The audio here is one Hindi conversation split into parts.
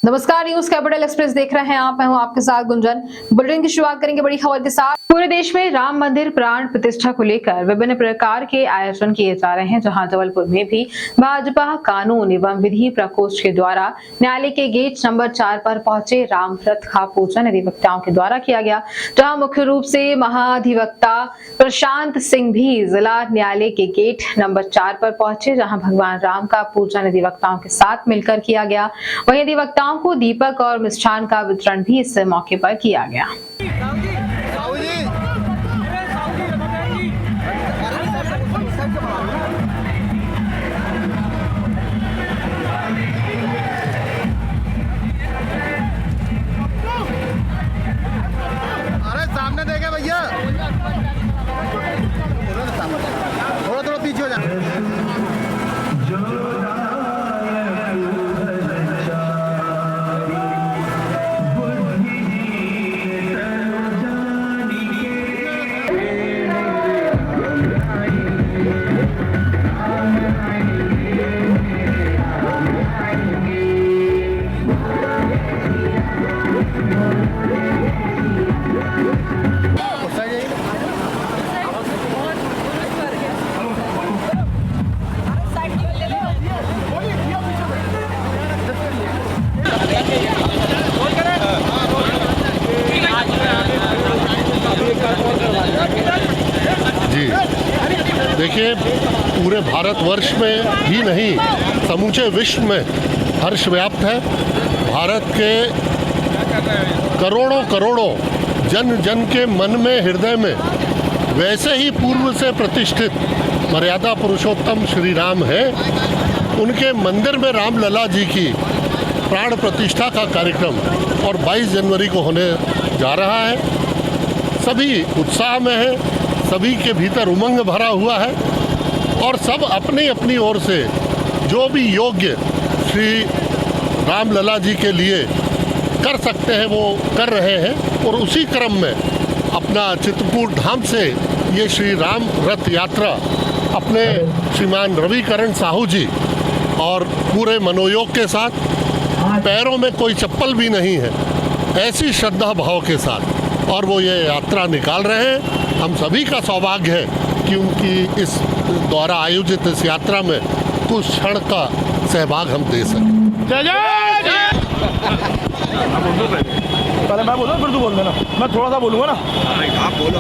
नमस्कार, न्यूज कैपिटल एक्सप्रेस देख रहे हैं आप। मैं हूं आपके साथ गुंजन। बुलेटिन की शुरुआत करेंगे बड़ी खबर के साथ। पूरे देश में राम मंदिर प्राण प्रतिष्ठा को लेकर विभिन्न प्रकार के आयोजन किए जा रहे हैं, जहां जबलपुर में भी भाजपा कानून एवं विधि प्रकोष्ठ के द्वारा न्यायालय के गेट नंबर 4 पर पहुंचे राम रथ का पूजन अधिवक्ताओं के द्वारा किया गया, जहाँ मुख्य रूप से महाधिवक्ता प्रशांत सिंह भी जिला न्यायालय के गेट नंबर 4 पर पहुंचे, जहाँ भगवान राम का पूजन अधिवक्ताओं के साथ मिलकर किया गया। वहीं अधिवक्ताओं को दीपक और मिष्ठान का वितरण भी इस मौके पर किया गया। अरे सामने देखे भैया, थोड़ा पीछे हो जा। जी देखिए, पूरे भारतवर्ष में ही नहीं समूचे विश्व में हर्ष व्याप्त है। भारत के करोड़ों करोड़ों जन जन के मन में, हृदय में वैसे ही पूर्व से प्रतिष्ठित मर्यादा पुरुषोत्तम श्री राम है। उनके मंदिर में रामलला जी की प्राण प्रतिष्ठा का कार्यक्रम और 22 जनवरी को होने जा रहा है। सभी उत्साह में है, सभी के भीतर उमंग भरा हुआ है और सब अपनी अपनी ओर से जो भी योग्य श्री रामलला जी के लिए कर सकते हैं वो कर रहे हैं। और उसी क्रम में अपना चित्रकूट धाम से ये श्री राम रथ यात्रा अपने श्रीमान रविकरण साहू जी और पूरे मनोयोग के साथ, पैरों में कोई चप्पल भी नहीं है, ऐसी श्रद्धा भाव के साथ और वो ये यात्रा निकाल रहे हैं। हम सभी का सौभाग्य है कि उनकी इस द्वारा आयोजित इस यात्रा में कुछ क्षण का सहभाग हम दे सकें। पहले मैं बोलूँ फिर तू बोल देना, मैं थोड़ा सा बोलूँगा ना। आप बोलो।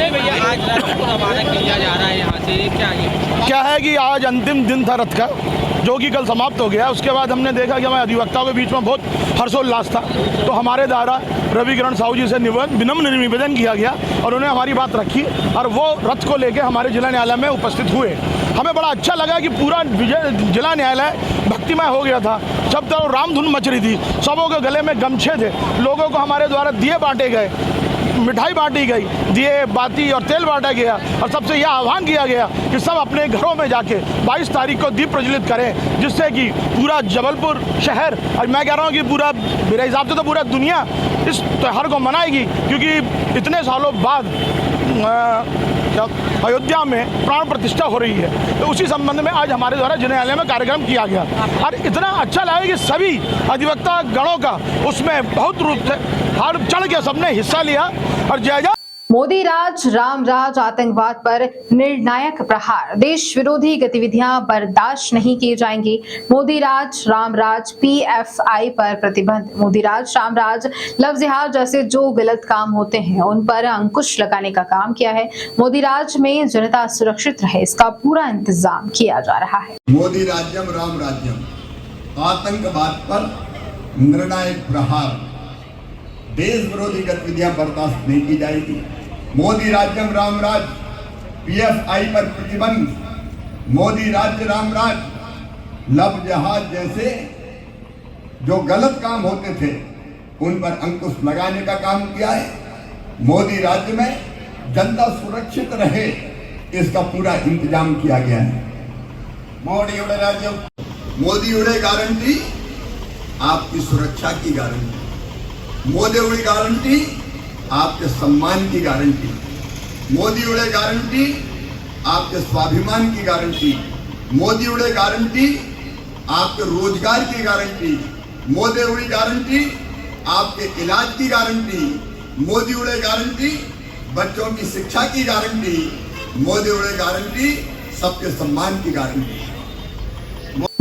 भैया आज रथ को रवाना किया जा रहा है यहाँ से, क्या है कि आज अंतिम दिन था रथ का, जो कि कल समाप्त हो गया। उसके बाद हमने देखा कि हमारे अधिवक्ताओं के बीच में बहुत हर्षोल्लास था, तो हमारे द्वारा रविकरण साहू जी से विनम्र निवेदन किया गया और उन्हें हमारी बात रखी और वो रथ को लेकर हमारे जिला न्यायालय में उपस्थित हुए। हमें बड़ा अच्छा लगा कि पूरा जिला न्यायालय भक्तिमय हो गया था। जब तक रामधुन मच रही थी, सबों के गले में गमछे थे, लोगों को हमारे द्वारा दिए बांटे गए, मिठाई बांटी गई, दिए बाती और तेल बांटा गया और सबसे यह आह्वान किया गया कि सब अपने घरों में जाके 22 तारीख को दीप प्रज्वलित करें, जिससे कि पूरा जबलपुर शहर, और मैं कह रहा हूँ कि पूरा, मेरे हिसाब से तो पूरा दुनिया इस त्यौहार को मनाएगी, क्योंकि इतने सालों बाद अयोध्या में प्राण प्रतिष्ठा हो रही है। तो उसी संबंध में आज हमारे द्वारा जिला न्यायालय में कार्यक्रम किया गया और इतना अच्छा लगा कि सभी अधिवक्ता गणों का उसमें बहुत रूप से हर चढ़ के सबने हिस्सा लिया और जय जय मोदी राज राम राज आतंकवाद पर निर्णायक प्रहार, देश विरोधी गतिविधियां बर्दाश्त नहीं की जाएंगी। मोदी राज राम राज PFI पर प्रतिबंध। मोदी राज राम राज लव जिहाद जैसे जो गलत काम होते हैं उन पर अंकुश लगाने का काम किया है। मोदी राज में जनता सुरक्षित रहे, इसका पूरा इंतजाम किया जा रहा है। मोदी राज्यम राम राज्यम, आतंकवाद पर निर्णायक प्रहार, देश विरोधी गतिविधियां बर्दाश्त नहीं की जाएगी। मोदी राज्यम राम राज PFI पर प्रतिबंध। मोदी राज्य राम राज लव जिहाद जैसे जो गलत काम होते थे उन पर अंकुश लगाने का काम किया है। मोदी राज्य में जनता सुरक्षित रहे, इसका पूरा इंतजाम किया गया है। मोदी उड़े राज्य, मोदी उड़े गारंटी, आपकी सुरक्षा की गारंटी। मोदी उड़े गारंटी, आपके सम्मान की गारंटी। मोदी उड़े गारंटी, आपके स्वाभिमान की गारंटी। मोदी उड़े गारंटी, आपके रोजगार की गारंटी। मोदी उड़ी गारंटी, आपके इलाज की गारंटी, मोदी उड़े गारंटी, बच्चों की शिक्षा की गारंटी, मोदी उड़े गारंटी, सबके सम्मान की गारंटी।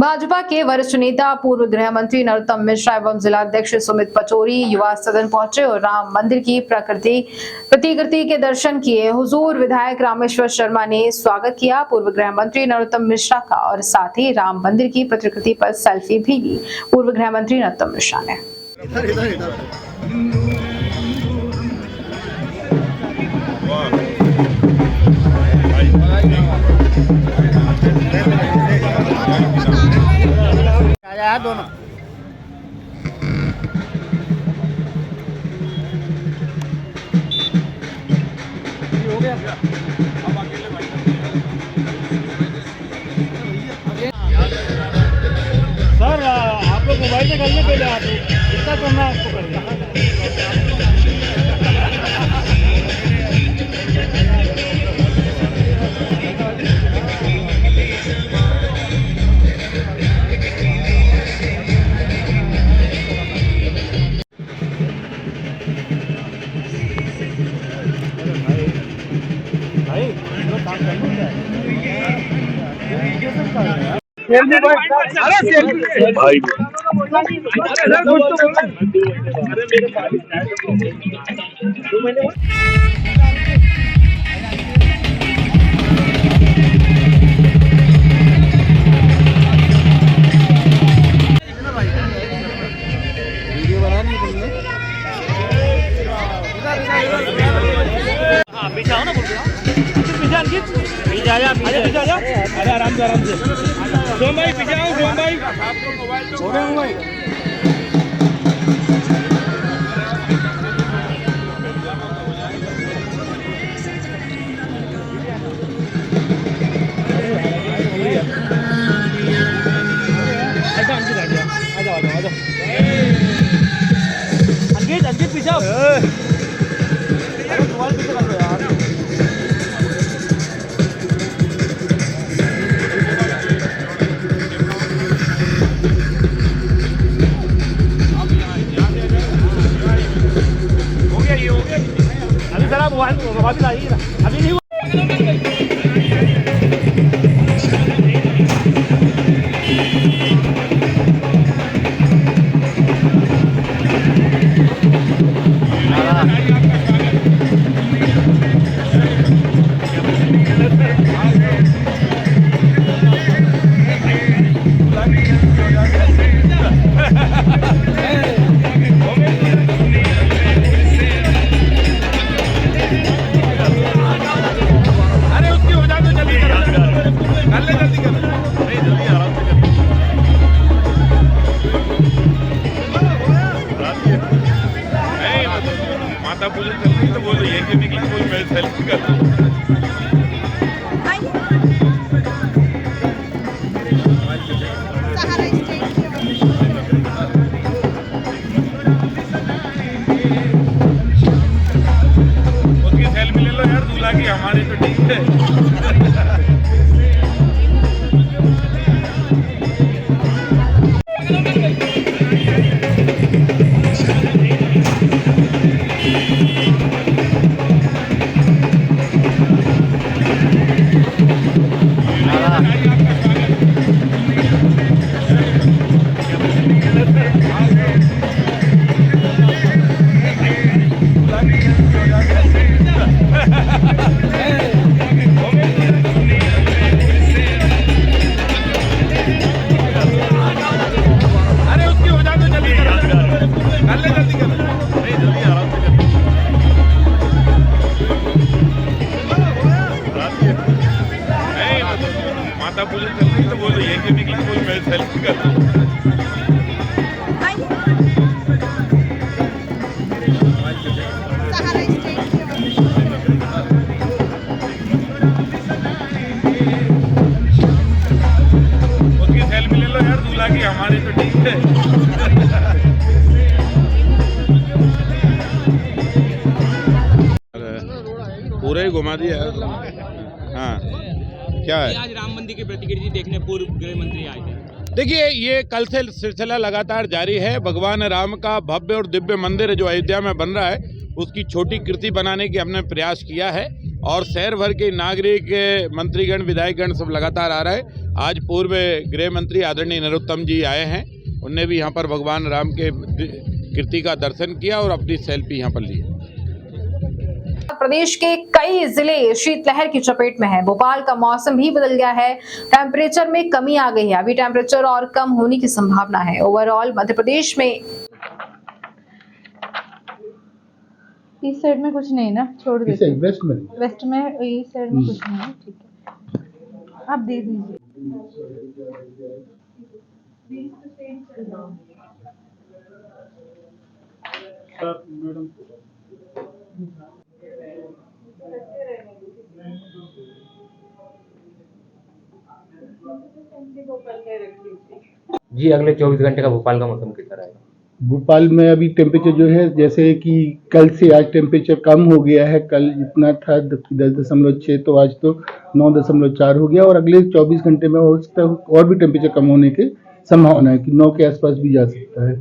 भाजपा के वरिष्ठ नेता पूर्व गृह मंत्री नरोत्तम मिश्रा एवं जिला अध्यक्ष सुमित पचौरी युवा सदन पहुंचे और राम मंदिर की प्रतिकृति के दर्शन किए। हुजूर विधायक रामेश्वर शर्मा ने स्वागत किया पूर्व गृह मंत्री नरोत्तम मिश्रा का और साथ ही राम मंदिर की प्रतिकृति पर सेल्फी भी ली पूर्व गृह मंत्री नरोत्तम मिश्रा ने। दोनों हो गया। सर आप लोग मोबाइल से करने के लिए आते इतना करना आपको करना। अरे आराम से सोम भाई पीछे आओ। सोम भाई हो गए भाई। अंकित पीछे आओ। अरे मोबाइल पीछे कर दो यार। अभी नहीं माता पूजन चल रही तो बोल रही है कि निकली बोल मैं सेल्फी कर उसकी सेल्फी ले लो यार दूल्हा की, हमारी तो ठीक है। माता पूजन चल रही तो बोल रही है कि निकली बोल मैं सेल्फी कर उसकी सेल्फी ले लो यार दूल्हा की, हमारी तो ठीक है। पूरे ही घुमा दिया है। हाँ क्या है? आज राम मंदिर की प्रतिकृति देखने पूर्व गृह मंत्री आए थे। देखिए, ये कल से सिलसिला लगातार जारी है। भगवान राम का भव्य और दिव्य मंदिर जो अयोध्या में बन रहा है, उसकी छोटी कृति बनाने की हमने प्रयास किया है और शहर भर के नागरिक, मंत्रीगण, विधायकगण सब लगातार आ रहे हैं। आज पूर्व गृह मंत्री आदरणीय नरोत्तम जी आए हैं, उनने भी यहाँ पर भगवान राम के कृति का दर्शन किया और अपनी सेल्फी यहाँ पर ली। प्रदेश के कई जिले शीतलहर की चपेट में है। भोपाल का मौसम भी बदल गया है, टेम्परेचर में कमी आ गई है। अभी टेम्परेचर और कम होने की संभावना है। ओवरऑल मध्य प्रदेश में इस साइड में कुछ नहीं ना, छोड़ दीजिए। वेस्ट में वेस्ट में इस साइड में कुछ नहीं है, ठीक है, आप दे दीजिए। जी, अगले 24 घंटे का भोपाल का मौसम कैसा रहेगा? भोपाल में अभी टेम्परेचर जो है, जैसे कि कल से आज टेम्परेचर कम हो गया है। कल जितना था 10.6, तो आज तो 9.4 हो गया और अगले 24 घंटे में और भी टेम्परेचर कम होने की संभावना है कि 9 के आसपास भी जा सकता है।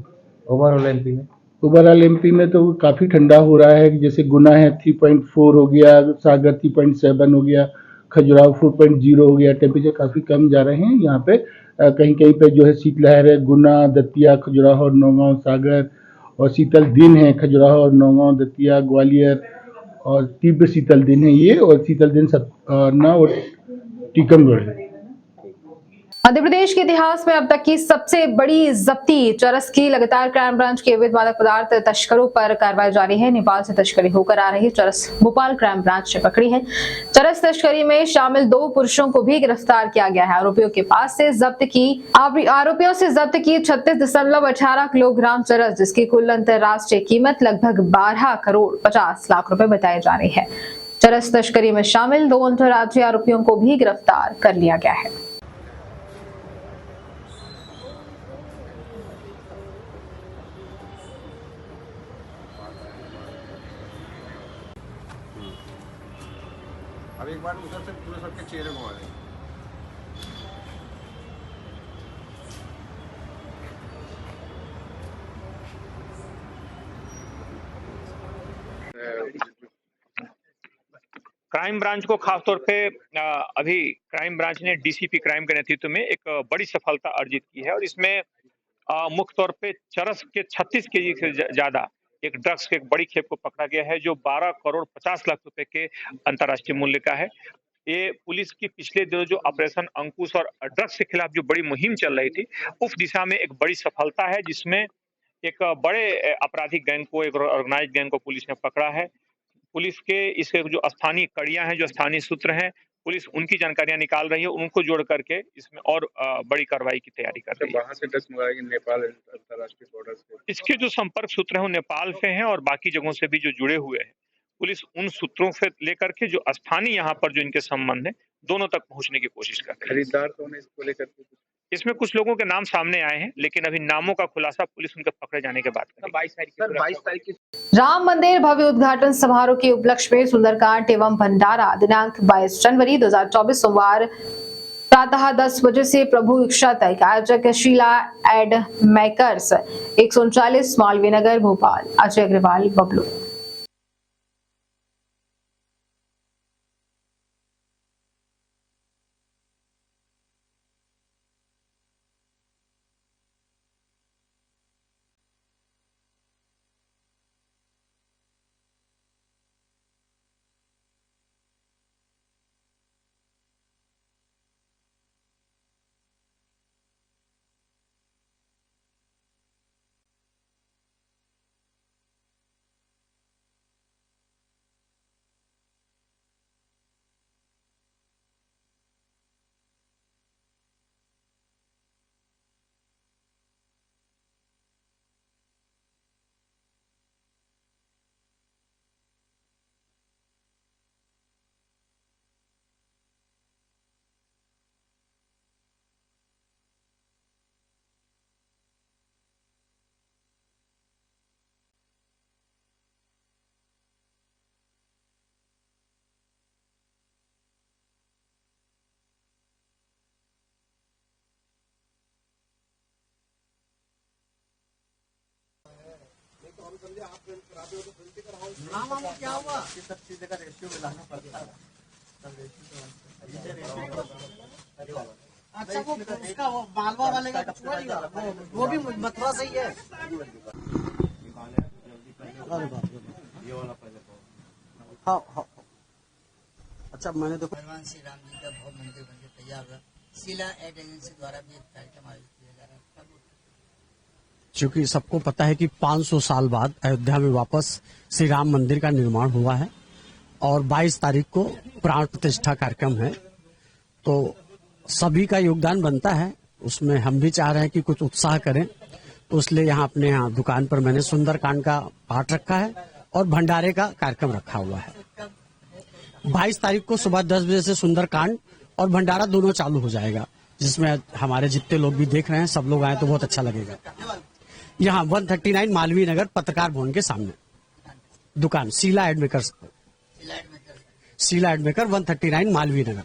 ओवरऑल एमपी में तो काफ़ी ठंडा हो रहा है। जैसे गुना है 3.4 हो गया, सागर 3.7 हो गया, खजुराहो 4.0 हो गया। टेम्परेचर काफ़ी कम जा रहे हैं यहाँ पे। कहीं कहीं पे जो है शीतलहर है, गुना, दतिया, खजुराहो और नौगांव, सागर। और शीतल दिन है खजुराहो और नौगांव, दतिया, ग्वालियर। और तीव्र शीतल दिन है ये, और शीतल दिन सतना और टीकमगढ़ है। मध्य प्रदेश के इतिहास में अब तक की सबसे बड़ी जब्ती चरस की। लगातार क्राइम ब्रांच के अवैध मादक पदार्थ तस्करों पर कार्रवाई जारी है। नेपाल से तस्करी होकर आ रही चरस भोपाल क्राइम ब्रांच ने पकड़ी है। चरस तस्करी में शामिल 2 पुरुषों को भी गिरफ्तार किया गया है। आरोपियों से जब्त की 36.18 किलोग्राम चरस, जिसकी कुल अंतरराष्ट्रीय कीमत लगभग 12 करोड़ 50 लाख रुपए बताई जा रही है। चरस तस्करी में शामिल 2 अंतरराज्यीय आरोपियों को भी गिरफ्तार कर लिया गया है। अब एक बार उधर से पूरे सबके चेहरे घुमा दें। क्राइम ब्रांच को खासतौर पे अभी क्राइम ब्रांच ने डीसीपी क्राइम के नेतृत्व में एक बड़ी सफलता अर्जित की है और इसमें मुख्य तौर पे चरस के 36 केजी से ज्यादा एक ड्रग्स के एक बड़ी खेप को पकड़ा गया है, जो 12 करोड़ 50 लाख रुपए के अंतर्राष्ट्रीय मूल्य का है। ये पुलिस की पिछले दिनों जो ऑपरेशन अंकुश और ड्रग्स के खिलाफ जो बड़ी मुहिम चल रही थी, उस दिशा में एक बड़ी सफलता है, जिसमें एक बड़े आपराधिक गैंग को, एक ऑर्गेनाइज्ड गैंग को पुलिस ने पकड़ा है। पुलिस के इसके जो स्थानीय कड़ियां हैं, जो स्थानीय सूत्र हैं, पुलिस उनकी जानकारियां निकाल रही है, उनको जोड़ करके इसमें और बड़ी कार्रवाई की तैयारी कर रही है। वहाँ से ड्रग्स मंगाएंगे नेपाल अंतर्राष्ट्रीय बॉर्डर से। इसके जो संपर्क सूत्र हैं वो नेपाल से हैं और बाकी जगहों से भी जो जुड़े हुए हैं। पुलिस उन सूत्रों से लेकर के जो स्थानीय यहाँ पर जो इनके संबंध है, दोनों तक पहुंचने की कोशिश कर रही है। खरीदार कौन है इसको लेकर? इसमें कुछ लोगों के नाम सामने आए हैं, लेकिन अभी नामों का खुलासा पुलिस उनके पकड़े जाने के बाद करेगी। 22 तारीख की राम मंदिर भव्य उद्घाटन समारोह के उपलक्ष्य में सुंदरकांड एवं भंडारा दिनांक 22 जनवरी 2024 सोमवार प्रातः 10 बजे से प्रभु इच्छा तक। आयोजक शीला एड मेकर्स 139 मालवीय नगर भोपाल। अजय अग्रवाल, बबलू। क्या हुआ सब चीजें का रेशियो मिलाना पड़ता है। अच्छा वो उसका वो मालवा वाले का वो भी मथुरा सही है। हाँ हाँ अच्छा मैंने तो भगवान श्री राम जी का भव्य मंदिर बनकर तैयार हुआ। शीला एड एजेंसी द्वारा भी एक कार्यक्रम आयोजित किया जा रहा है। क्योंकि सबको पता है कि 500 साल बाद अयोध्या में वापस श्री राम मंदिर का निर्माण हुआ है और 22 तारीख को प्राण प्रतिष्ठा कार्यक्रम है, तो सभी का योगदान बनता है। उसमें हम भी चाह रहे हैं कि कुछ उत्साह करें, तो इसलिए यहाँ अपने यहाँ दुकान पर मैंने सुंदरकांड का पाठ रखा है और भंडारे का कार्यक्रम रखा हुआ है। 22 तारीख को सुबह 10 बजे से सुंदरकांड और भंडारा दोनों चालू हो जाएगा, जिसमें हमारे जितने लोग भी देख रहे हैं सब लोग आए तो बहुत अच्छा लगेगा। यहाँ 139 मालवीय नगर पत्रकार भवन के सामने दुकान शीला एडमेकर 139 मालवीय नगर।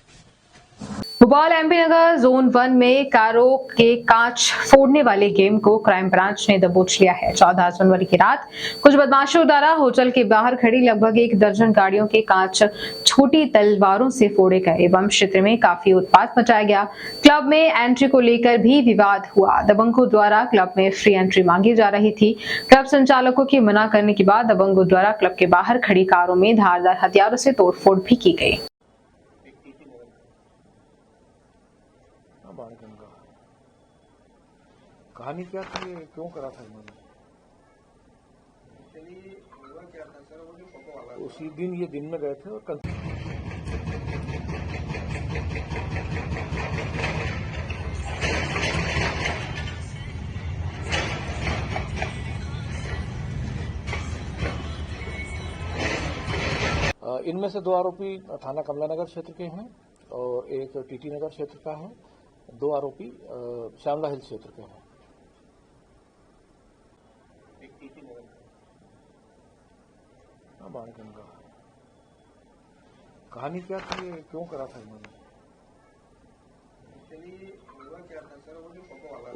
भोपाल एमपी नगर जोन 1 में कारों के कांच फोड़ने वाले गेम को क्राइम ब्रांच ने दबोच लिया है। 14 जनवरी की रात कुछ बदमाशों द्वारा होटल के बाहर खड़ी लगभग 1 दर्जन गाड़ियों के कांच छोटी तलवारों से फोड़े गए एवं क्षेत्र में काफी उत्पात मचाया गया। क्लब में एंट्री को लेकर भी विवाद हुआ। दबंगों द्वारा क्लब में फ्री एंट्री मांगी जा रही थी। क्लब संचालकों की मना करने के बाद दबंगों द्वारा क्लब के बाहर खड़ी कारों में धारदार हथियारों से तोड़फोड़ भी की गई। कहानी क्या थी, क्यों करा था इन्होंने? उसी दिन ये दिन में गए थे और इनमें से 2 आरोपी थाना कमला नगर क्षेत्र के हैं और एक टीटी नगर क्षेत्र का है। 2 आरोपी श्यामला हिल क्षेत्र के हैं। बाणगंगा कहानी क्या थी, क्यों करा था इन्होंने?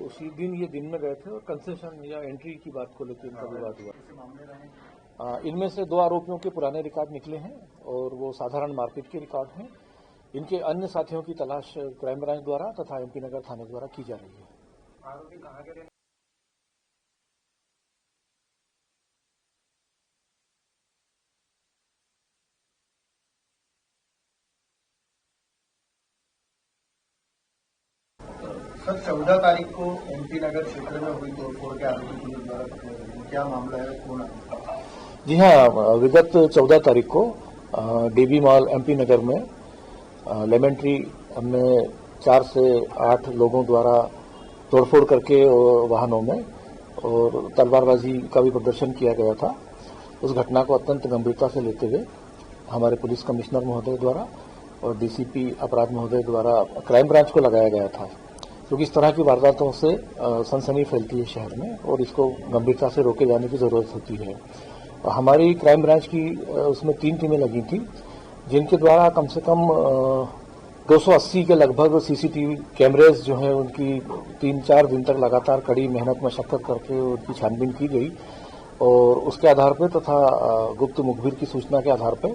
उसी दिन ये दिन में गए थे और कंसेशन या एंट्री की बात को लेकर इनका विवाद हुआ। इनमें से 2 आरोपियों के पुराने रिकॉर्ड निकले हैं और वो साधारण मारपीट के रिकॉर्ड हैं। इनके अन्य साथियों की तलाश क्राइम ब्रांच द्वारा तथा एमपी नगर थाने द्वारा की जा रही है। आरोपी कहाँ के रहने? सर 14 तारीख को एमपी नगर क्षेत्र में हुई तोड़फोड़ के आरोपी पुलिस द्वारा पकड़े गए, क्या मामला है, कौन है? जी हाँ, विगत 14 तारीख को डीबी मॉल एमपी नगर में लेमन ट्री हमने 4 से 8 लोगों द्वारा तोड़फोड़ करके वाहनों में और तलवारबाजी का भी प्रदर्शन किया गया था। उस घटना को अत्यंत गंभीरता से लेते हुए हमारे पुलिस कमिश्नर महोदय द्वारा और डीसीपी अपराध महोदय द्वारा क्राइम ब्रांच को लगाया गया था, क्योंकि इस तरह की वारदातों से सनसनी फैलती है शहर में और इसको गंभीरता से रोके जाने की जरूरत होती है। हमारी क्राइम ब्रांच की उसमें 3 टीमें लगी थी, जिनके द्वारा कम से कम 280 के लगभग सीसीटीवी कैमरेज जो है उनकी 3-4 दिन तक लगातार कड़ी मेहनत मशक्कत करके उनकी छानबीन की गई और उसके आधार पर तथा गुप्त मुखबिर की सूचना के आधार पर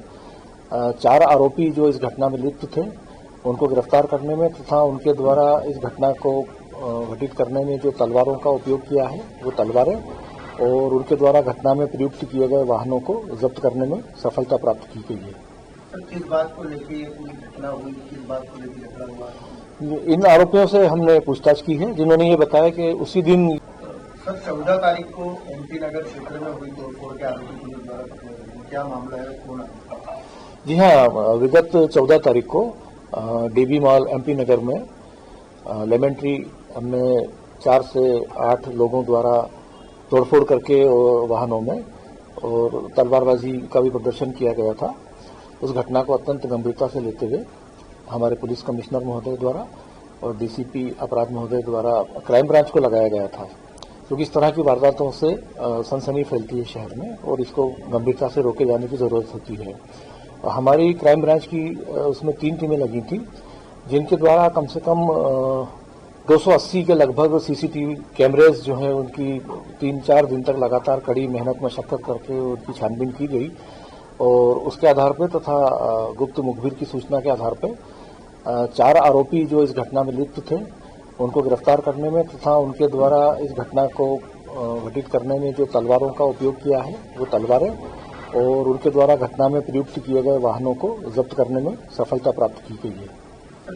4 आरोपी जो इस घटना में लिप्त थे उनको गिरफ्तार करने में तथा उनके द्वारा इस घटना को घटित करने में जो तलवारों का उपयोग किया है वो तलवारें और उनके द्वारा घटना में प्रयुक्त किए गए वाहनों को जब्त करने में सफलता प्राप्त की गई है। किस बात को लेकर ये पूरी घटना हुई, किस बात को लेकर झगड़ा हुआ? इन आरोपियों से हमने पूछताछ की है, जिन्होंने ये बताया कि उसी दिन सर 14 तारीख को एमपी नगर क्षेत्र में हुई तोड़फोड़ के आरोपी पुलिस द्वारा पकड़े गए, क्या मामला है, कौन है? जी हाँ, विगत 14 तारीख को डीबी मॉल एमपी नगर में लेमन ट्री हमने 4 से 8 लोगों द्वारा तोड़फोड़ करके वाहनों में और तलवारबाजी का भी प्रदर्शन किया गया था। उस घटना को अत्यंत गंभीरता से लेते हुए हमारे पुलिस कमिश्नर महोदय द्वारा और डीसीपी अपराध महोदय द्वारा क्राइम ब्रांच को लगाया गया था, क्योंकि इस तरह की वारदातों से सनसनी फैलती है शहर में और इसको गंभीरता से रोके जाने की जरूरत होती है। हमारी क्राइम ब्रांच की उसमें 3 टीमें लगी थी, जिनके द्वारा कम से कम 280 के लगभग सीसीटीवी कैमरेज जो हैं उनकी 3-4 दिन तक लगातार कड़ी मेहनत मशक्कत करके उनकी छानबीन की गई और उसके आधार पर तथा गुप्त मुखबिर की सूचना के आधार पर 4 आरोपी जो इस घटना में लिप्त थे उनको गिरफ्तार करने में तथा उनके द्वारा इस घटना को घटित करने में जो तलवारों का उपयोग किया है वो तलवारें और उनके द्वारा घटना में प्रयुक्त किए गए वाहनों को जब्त करने में सफलता प्राप्त की गई है।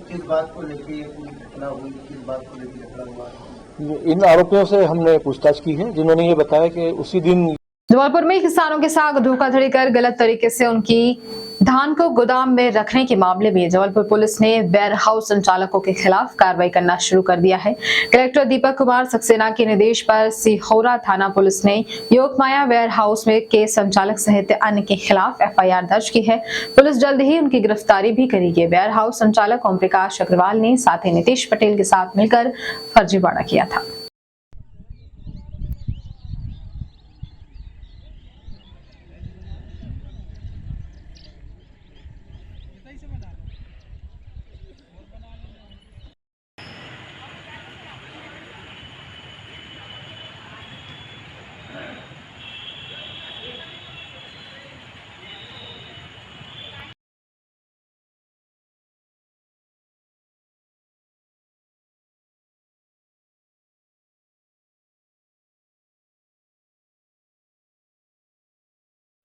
किस बात को लेकर ये पूरी घटना हुई, किस बात को लेकर झगड़ा हुआ? इन आरोपियों से हमने पूछताछ की है जिन्होंने ये बताया कि उसी दिन जबलपुर में किसानों के साथ धोखाधड़ी कर गलत तरीके से उनकी धान को गोदाम में रखने के मामले में जबलपुर पुलिस ने वेयर हाउस संचालकों के खिलाफ कार्रवाई करना शुरू कर दिया है। कलेक्टर दीपक कुमार सक्सेना के निर्देश पर सिहोरा थाना पुलिस ने योगमाया वेयर हाउस में के संचालक सहित अन्य के खिलाफ एफआईआर दर्ज की है। पुलिस जल्द ही उनकी गिरफ्तारी भी करेगी। वेयर हाउस संचालक ओम प्रकाश अग्रवाल ने साथी नीतीश पटेल के साथ मिलकर फर्जीवाड़ा किया था।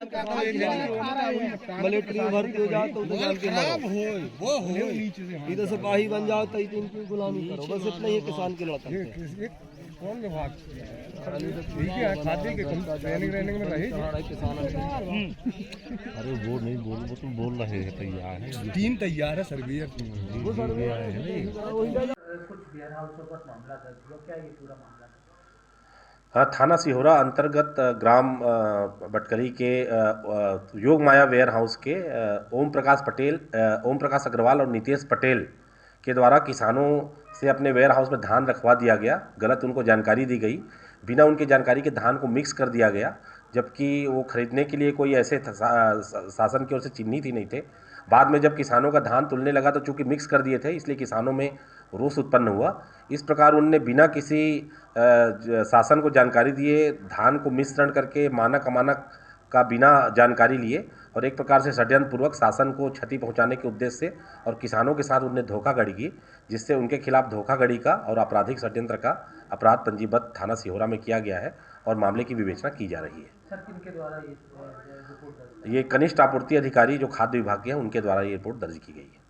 मिलिट्री भर्ती हो जाओ तो वो हो इधर से बाही बन जाओ तो इनकी गुलामी करो, बस इतना ही किसान के लड़का। कौन विभाग ठीक है, खादी के ट्रेनिंग में रहे अरे वो नहीं बोल, वो तुम बोल रहे हैं तैयार है, टीम तैयार है, सर्वेयर वो सर्वेयर है। कुछ वेयर हाउसों पर मामला दर्ज हुआ, क्या ये पूरा मामला? थाना सिहोरा अंतर्गत ग्राम बटकरी के योगमाया वेयर हाउस के ओम प्रकाश अग्रवाल और नीतीश पटेल के द्वारा किसानों से अपने वेयर हाउस में धान रखवा दिया गया। गलत उनको जानकारी दी गई, बिना उनके जानकारी के धान को मिक्स कर दिया गया, जबकि वो खरीदने के लिए कोई ऐसे शासन की ओर से चिन्हित ही नहीं थे। बाद में जब किसानों का धान तुलने लगा तो चूंकि मिक्स कर दिए थे इसलिए किसानों में रोष उत्पन्न हुआ। इस प्रकार उन्होंने बिना किसी शासन को जानकारी दिए धान को मिश्रण करके मानक अमानक का बिना जानकारी लिए और एक प्रकार से षड्यंत्रपूर्वक शासन को क्षति पहुंचाने के उद्देश्य से और किसानों के साथ उन्हें धोखाधड़ी की, जिससे उनके खिलाफ धोखाधड़ी का और आपराधिक षड्यंत्र का अपराध पंजीबद्ध थाना सिहोरा में किया गया है और मामले की विवेचना की जा रही है। सर, किनके द्वारा ये कनिष्ठ आपूर्ति अधिकारी जो खाद्य विभाग के हैं उनके द्वारा ये रिपोर्ट दर्ज की गई है।